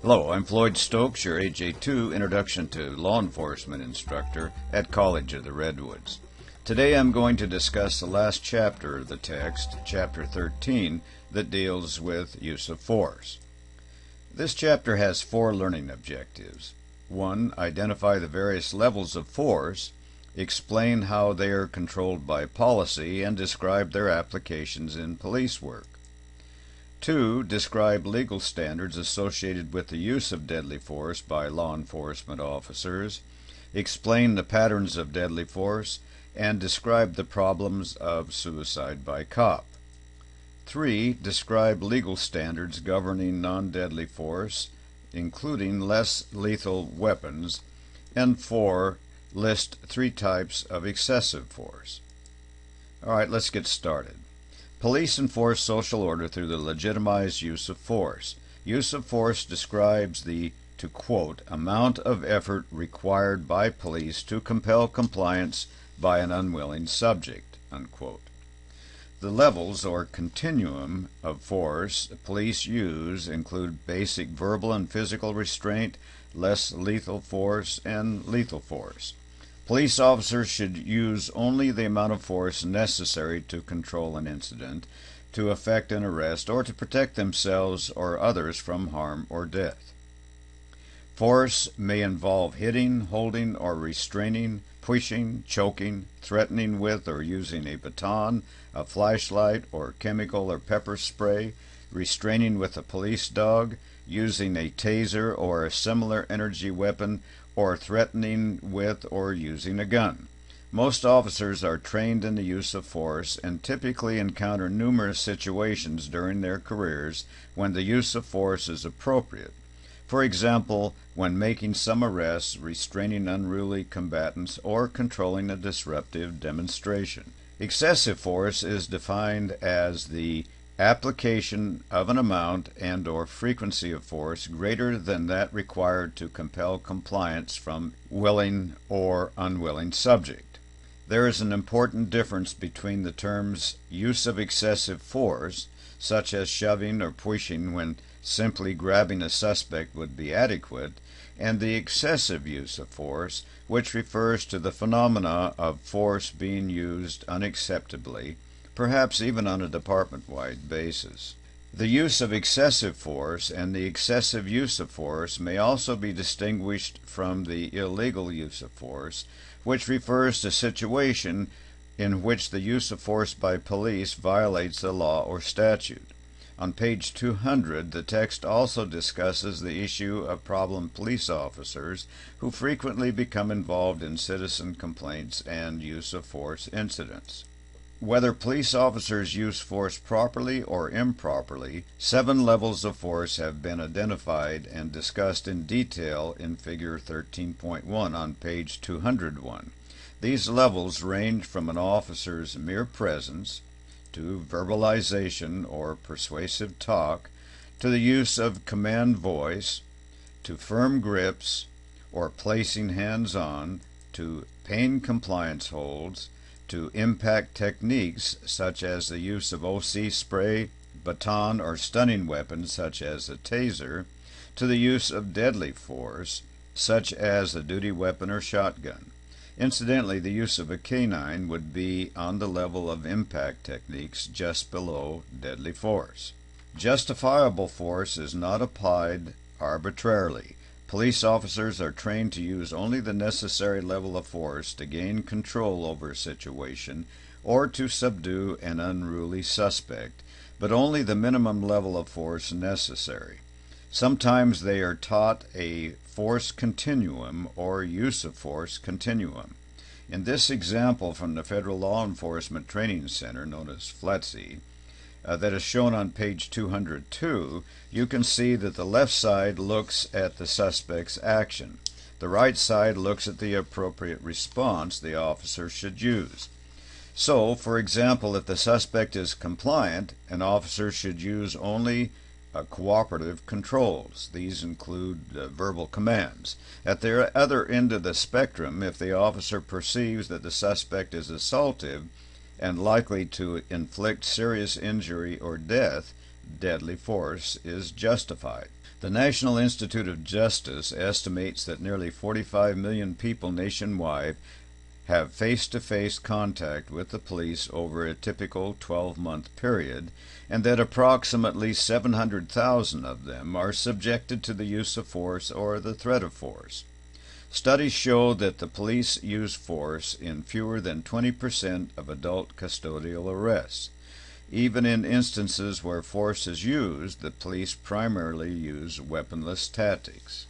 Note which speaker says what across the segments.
Speaker 1: Hello, I'm Floyd Stokes, your AJ2 Introduction to Law Enforcement instructor at College of the Redwoods. Today I'm going to discuss the last chapter of the text, Chapter 13, that deals with use of force. This chapter has 4 learning objectives. 1. Identify the various levels of force, explain how they are controlled by policy, and describe their applications in police work. 2. Describe legal standards associated with the use of deadly force by law enforcement officers, explain the patterns of deadly force, and describe the problems of suicide by cop. 3. Describe legal standards governing non-deadly force, including less lethal weapons. And 4. List 3 types of excessive force. All right, let's get started. Police enforce social order through the legitimized use of force. Use of force describes the, to quote, amount of effort required by police to compel compliance by an unwilling subject, unquote. The levels or continuum of force police use include basic verbal and physical restraint, less lethal force, and lethal force. Police officers should use only the amount of force necessary to control an incident, to effect an arrest, or to protect themselves or others from harm or death. Force may involve hitting, holding, or restraining, pushing, choking, threatening with or using a baton, a flashlight, or chemical or pepper spray, restraining with a police dog, using a taser or a similar energy weapon, or threatening with or using a gun. Most officers are trained in the use of force and typically encounter numerous situations during their careers when the use of force is appropriate. For example, when making some arrests, restraining unruly combatants, or controlling a disruptive demonstration. Excessive force is defined as the application of an amount and or frequency of force greater than that required to compel compliance from willing or unwilling subject. There is an important difference between the terms use of excessive force, such as shoving or pushing when simply grabbing a suspect would be adequate, and the excessive use of force, which refers to the phenomena of force being used unacceptably, perhaps even on a department-wide basis. The use of excessive force and the excessive use of force may also be distinguished from the illegal use of force, which refers to situation in which the use of force by police violates a law or statute. On page 200, the text also discusses the issue of problem police officers who frequently become involved in citizen complaints and use of force incidents. Whether police officers use force properly or improperly, 7 levels of force have been identified and discussed in detail in Figure 13.1 on page 201. These levels range from an officer's mere presence, to verbalization or persuasive talk, to the use of command voice, to firm grips or placing hands on, to pain compliance holds, to impact techniques such as the use of OC spray, baton, or stunning weapons such as a taser, to the use of deadly force such as a duty weapon or shotgun. Incidentally, the use of a canine would be on the level of impact techniques just below deadly force. Justifiable force is not applied arbitrarily. Police officers are trained to use only the necessary level of force to gain control over a situation or to subdue an unruly suspect, but only the minimum level of force necessary. Sometimes they are taught a force continuum or use of force continuum. In this example from the Federal Law Enforcement Training Center, known as FLETC, that is shown on page 202, you can see that the left side looks at the suspect's action. The right side looks at the appropriate response the officer should use. So, for example, if the suspect is compliant, an officer should use only cooperative controls. These include verbal commands. At the other end of the spectrum, if the officer perceives that the suspect is assaultive and likely to inflict serious injury or death, deadly force is justified. The National Institute of Justice estimates that nearly 45 million people nationwide have face-to-face contact with the police over a typical 12-month period, and that approximately 700,000 of them are subjected to the use of force or the threat of force. Studies show that the police use force in fewer than 20% of adult custodial arrests. Even in instances where force is used, the police primarily use weaponless tactics.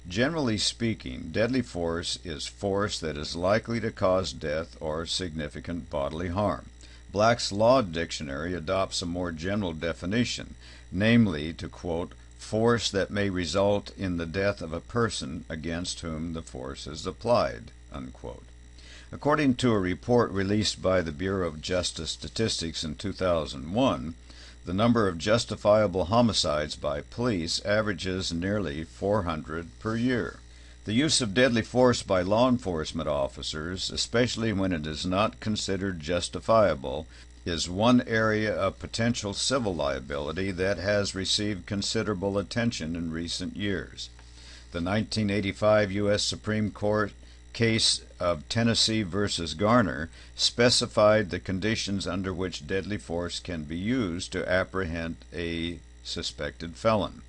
Speaker 1: Generally speaking, deadly force is force that is likely to cause death or significant bodily harm. Black's Law Dictionary adopts a more general definition, namely, to quote, force that may result in the death of a person against whom the force is applied, unquote. According to a report released by the Bureau of Justice Statistics in 2001, the number of justifiable homicides by police averages nearly 400 per year. The use of deadly force by law enforcement officers, especially when it is not considered justifiable, is one area of potential civil liability that has received considerable attention in recent years. The 1985 U.S. Supreme Court case of Tennessee versus Garner specified the conditions under which deadly force can be used to apprehend a suspected felon.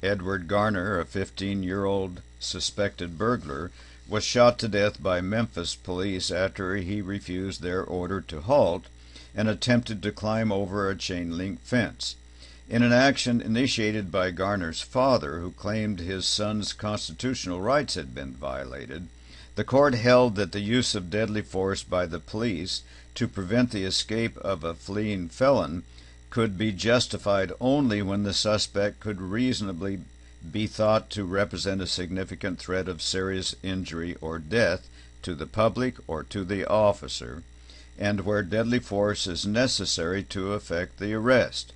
Speaker 1: Edward Garner, a 15-year-old suspected burglar, was shot to death by Memphis police after he refused their order to halt and attempted to climb over a chain-link fence. In an action initiated by Garner's father, who claimed his son's constitutional rights had been violated, the court held that the use of deadly force by the police to prevent the escape of a fleeing felon could be justified only when the suspect could reasonably be thought to represent a significant threat of serious injury or death to the public or to the officer, and where deadly force is necessary to effect the arrest.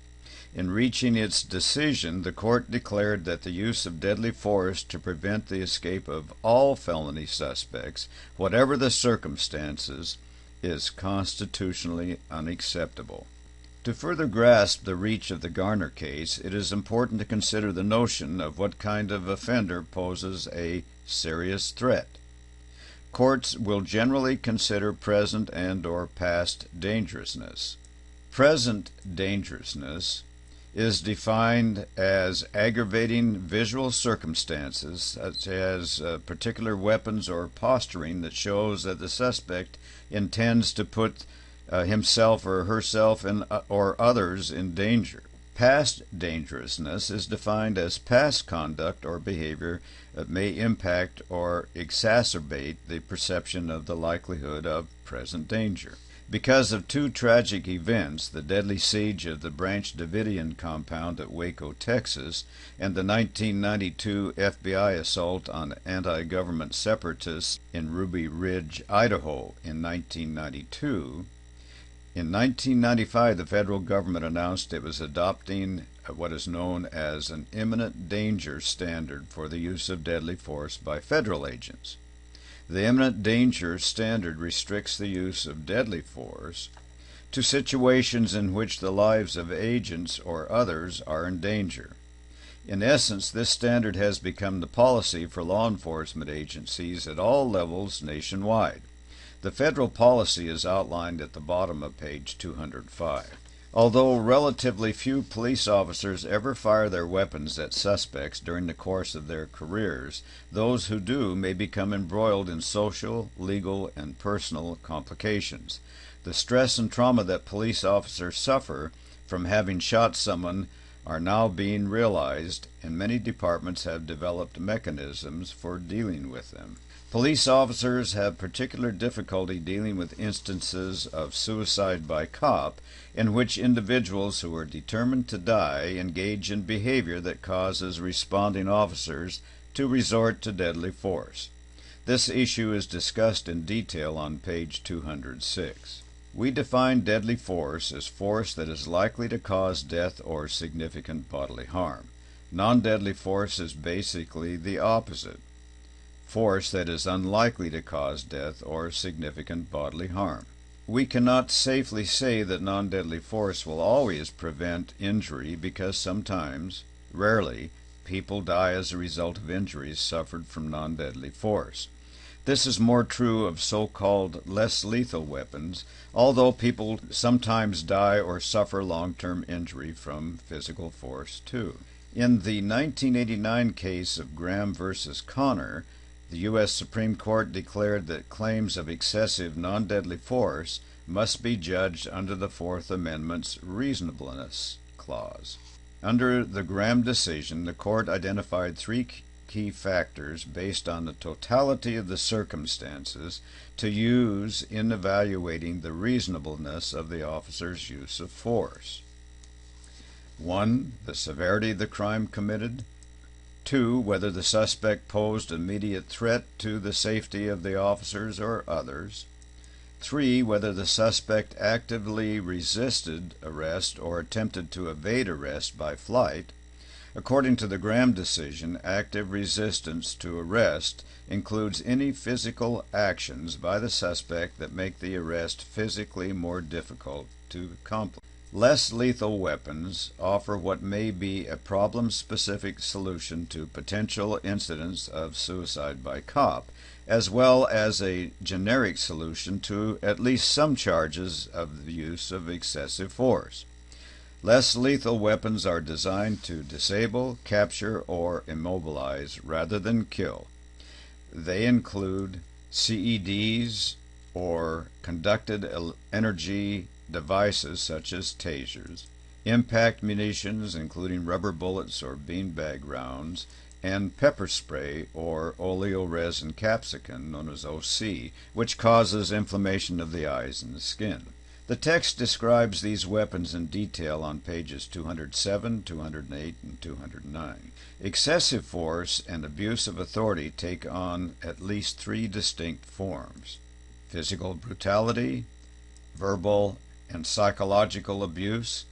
Speaker 1: In reaching its decision, the court declared that the use of deadly force to prevent the escape of all felony suspects, whatever the circumstances, is constitutionally unacceptable. To further grasp the reach of the Garner case, it is important to consider the notion of what kind of offender poses a serious threat. Courts will generally consider present and/or past dangerousness. Present dangerousness is defined as aggravating visual circumstances, such as particular weapons or posturing that shows that the suspect intends to put himself or herself or others in danger. Past dangerousness is defined as past conduct or behavior that may impact or exacerbate the perception of the likelihood of present danger. Because of two tragic events, the deadly siege of the Branch Davidian compound at Waco, Texas, and the 1992 FBI assault on anti-government separatists in Ruby Ridge, Idaho in 1992, in 1995 the federal government announced it was adopting what is known as an imminent danger standard for the use of deadly force by federal agents. The imminent danger standard restricts the use of deadly force to situations in which the lives of agents or others are in danger. In essence, this standard has become the policy for law enforcement agencies at all levels nationwide. The federal policy is outlined at the bottom of page 205. Although relatively few police officers ever fire their weapons at suspects during the course of their careers, those who do may become embroiled in social, legal, and personal complications. The stress and trauma that police officers suffer from having shot someone are now being realized, and many departments have developed mechanisms for dealing with them. Police officers have particular difficulty dealing with instances of suicide by cop, in which individuals who are determined to die engage in behavior that causes responding officers to resort to deadly force. This issue is discussed in detail on page 206. We define deadly force as force that is likely to cause death or significant bodily harm. Non-deadly force is basically the opposite. Force that is unlikely to cause death or significant bodily harm. We cannot safely say that non-deadly force will always prevent injury because sometimes, rarely, people die as a result of injuries suffered from non-deadly force. This is more true of so-called less lethal weapons, although people sometimes die or suffer long-term injury from physical force too. In the 1989 case of Graham versus Connor, the U.S. Supreme Court declared that claims of excessive non-deadly force must be judged under the Fourth Amendment's Reasonableness clause. Under the Graham decision, the court identified three key factors based on the totality of the circumstances to use in evaluating the reasonableness of the officer's use of force. 1. The severity of the crime committed. 2. Whether the suspect posed immediate threat to the safety of the officers or others. 3. Whether the suspect actively resisted arrest or attempted to evade arrest by flight. According to the Graham decision, active resistance to arrest includes any physical actions by the suspect that make the arrest physically more difficult to accomplish. Less lethal weapons offer what may be a problem-specific solution to potential incidents of suicide by cop, as well as a generic solution to at least some charges of the use of excessive force. Less lethal weapons are designed to disable, capture, or immobilize rather than kill. They include CEDs, or conducted energy devices such as tasers, impact munitions including rubber bullets or beanbag rounds, and pepper spray or oleoresin capsicum, known as OC, which causes inflammation of the eyes and the skin. The text describes these weapons in detail on pages 207, 208, and 209. Excessive force and abuse of authority take on at least three distinct forms: physical brutality, verbal and psychological abuse,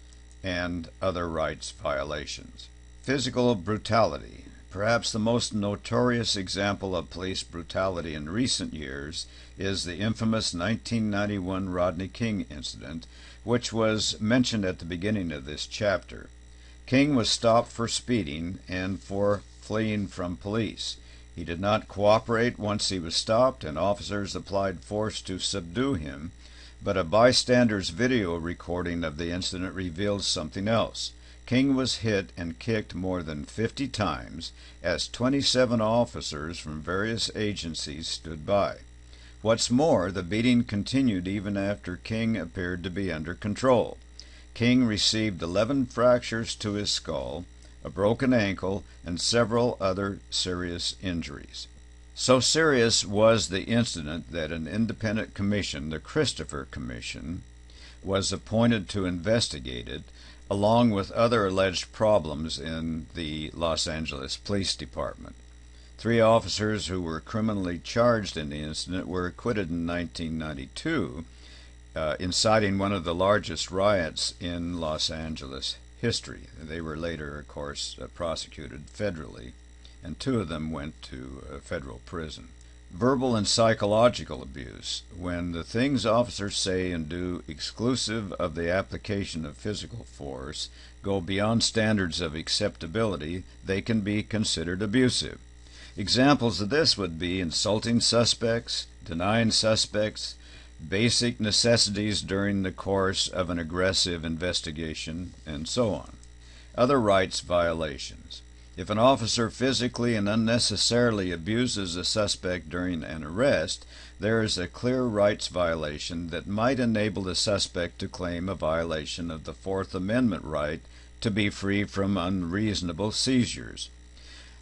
Speaker 1: and other rights violations. Physical brutality. Perhaps the most notorious example of police brutality in recent years is the infamous 1991 Rodney King incident, which was mentioned at the beginning of this chapter. King was stopped for speeding and for fleeing from police. He did not cooperate once he was stopped, and officers applied force to subdue him, but a bystander's video recording of the incident reveals something else. King was hit and kicked more than 50 times as 27 officers from various agencies stood by. What's more, the beating continued even after King appeared to be under control. King received 11 fractures to his skull, a broken ankle, and several other serious injuries. So serious was the incident that an independent commission, the Christopher Commission, was appointed to investigate it, along with other alleged problems in the Los Angeles Police Department. 3 officers who were criminally charged in the incident were acquitted in 1992, inciting one of the largest riots in Los Angeles history. They were later, of course, prosecuted federally, and 2 of them went to federal prison. Verbal and psychological abuse. When the things officers say and do exclusive of the application of physical force go beyond standards of acceptability, they can be considered abusive. Examples of this would be insulting suspects, denying suspects basic necessities during the course of an aggressive investigation, and so on. Other rights violations. If an officer physically and unnecessarily abuses a suspect during an arrest, there is a clear rights violation that might enable the suspect to claim a violation of the Fourth Amendment right to be free from unreasonable seizures.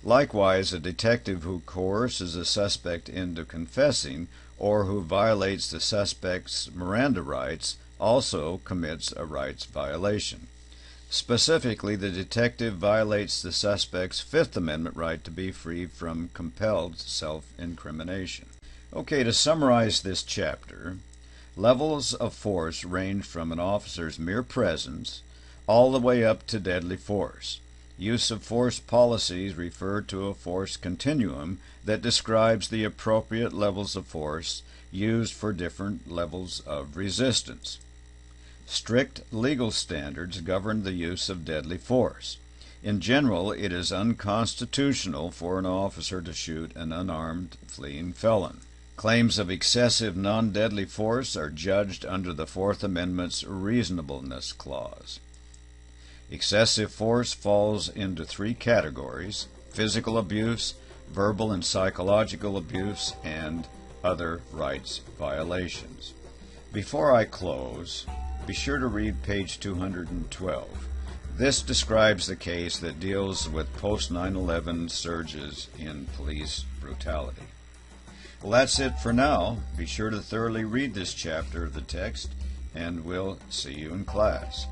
Speaker 1: Likewise, a detective who coerces a suspect into confessing or who violates the suspect's Miranda rights also commits a rights violation. Specifically, the detective violates the suspect's Fifth Amendment right to be free from compelled self-incrimination. Okay, to summarize this chapter, levels of force range from an officer's mere presence all the way up to deadly force. Use of force policies refer to a force continuum that describes the appropriate levels of force used for different levels of resistance. Strict legal standards govern the use of deadly force. In general, it is unconstitutional for an officer to shoot an unarmed fleeing felon. Claims of excessive non-deadly force are judged under the Fourth Amendment's Reasonableness clause. Excessive force falls into three categories: physical abuse, verbal and psychological abuse, and other rights violations. Before I close, be sure to read page 212. This describes the case that deals with post-9/11 surges in police brutality. Well, that's it for now. Be sure to thoroughly read this chapter of the text, and we'll see you in class.